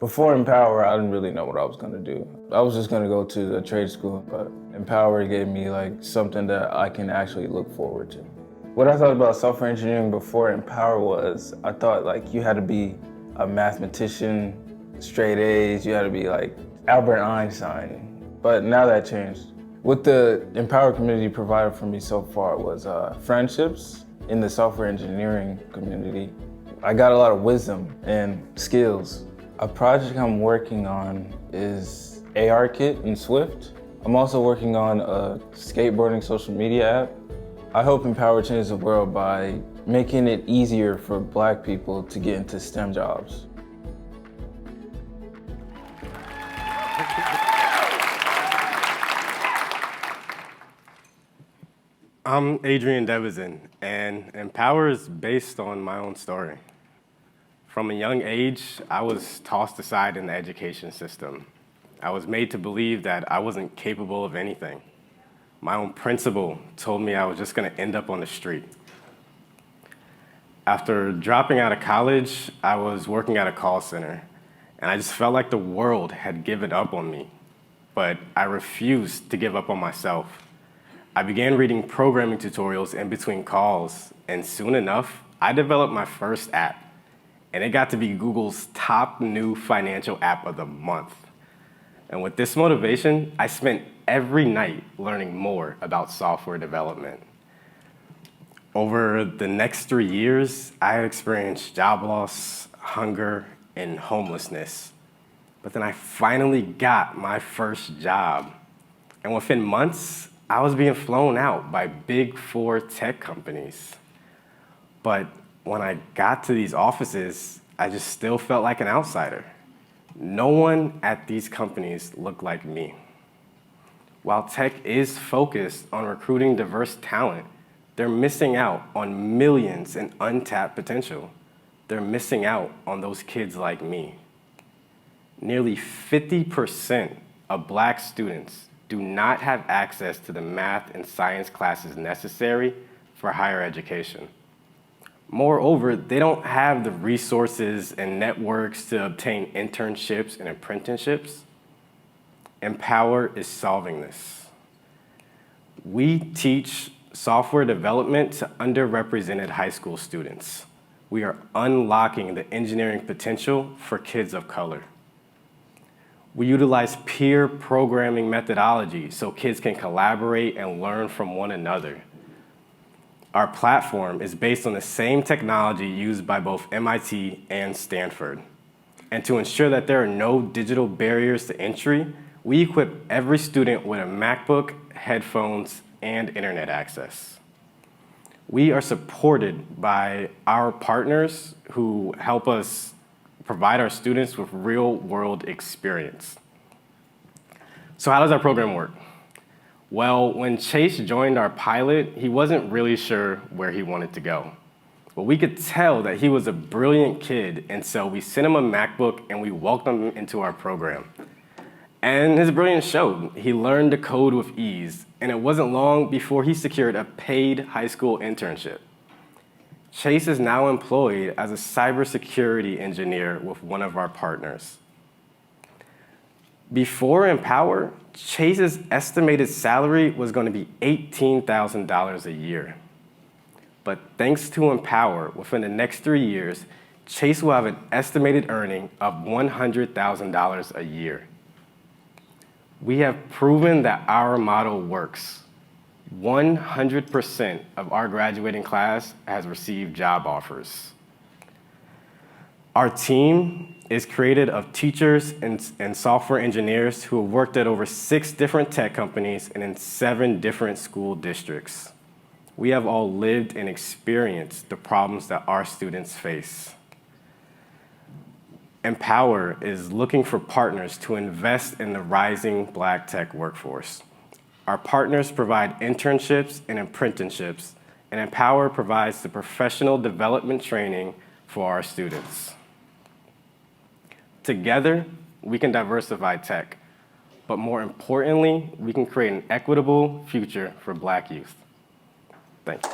Before Empowr, I didn't really know what I was gonna do. I was just gonna go to the trade school, but Empowr gave me something that I can actually look forward to. What I thought about software engineering before Empowr was, I thought you had to be a mathematician, straight A's, you had to be like Albert Einstein. But now that changed. What the Empowr community provided for me so far was friendships in the software engineering community. I got a lot of wisdom and skills. A project I'm working on is ARKit in Swift. I'm also working on a skateboarding social media app. I hope Empowr changes the world by making it easier for Black people to get into STEM jobs. I'm Adrian Devezin, and Empowr is based on my own story. From a young age, I was tossed aside in the education system. I was made to believe that I wasn't capable of anything. My own principal told me I was just going to end up on the street. After dropping out of college, I was working at a call center, and I just felt like the world had given up on me. But I refused to give up on myself. I began reading programming tutorials in between calls, and soon enough, I developed my first app. And it got to be Google's top new financial app of the month. And with this motivation, I spent every night learning more about software development. Over the next 3 years, I had experienced job loss, hunger, and homelessness. But then I finally got my first job. And within months, I was being flown out by Big 4 tech companies. But when I got to these offices, I just still felt like an outsider. No one at these companies looked like me. While tech is focused on recruiting diverse talent, they're missing out on millions in untapped potential. They're missing out on those kids like me. Nearly 50% of Black students do not have access to the math and science classes necessary for higher education. Moreover, they don't have the resources and networks to obtain internships and apprenticeships. Empowr is solving this. We teach software development to underrepresented high school students. We are unlocking the engineering potential for kids of color. We utilize peer programming methodology so kids can collaborate and learn from one another. Our platform is based on the same technology used by both MIT and Stanford. And to ensure that there are no digital barriers to entry, we equip every student with a MacBook, headphones, and internet access. We are supported by our partners who help us provide our students with real-world experience. So how does our program work? Well, when Chase joined our pilot, he wasn't really sure where he wanted to go. But we could tell that he was a brilliant kid, and so we sent him a MacBook and we welcomed him into our program. And his brilliance showed. He learned to code with ease, and it wasn't long before he secured a paid high school internship. Chase is now employed as a cybersecurity engineer with one of our partners. Before Empowr, Chase's estimated salary was going to be $18,000 a year. But thanks to Empowr, within the next 3 years, Chase will have an estimated earning of $100,000 a year. We have proven that our model works. 100% of our graduating class has received job offers. Our team is created of teachers and software engineers who have worked at over 6 different tech companies and in 7 different school districts. We have all lived and experienced the problems that our students face. Empowr is looking for partners to invest in the rising Black tech workforce. Our partners provide internships and apprenticeships, and Empowr provides the professional development training for our students. Together, we can diversify tech, but more importantly, we can create an equitable future for Black youth. Thank you.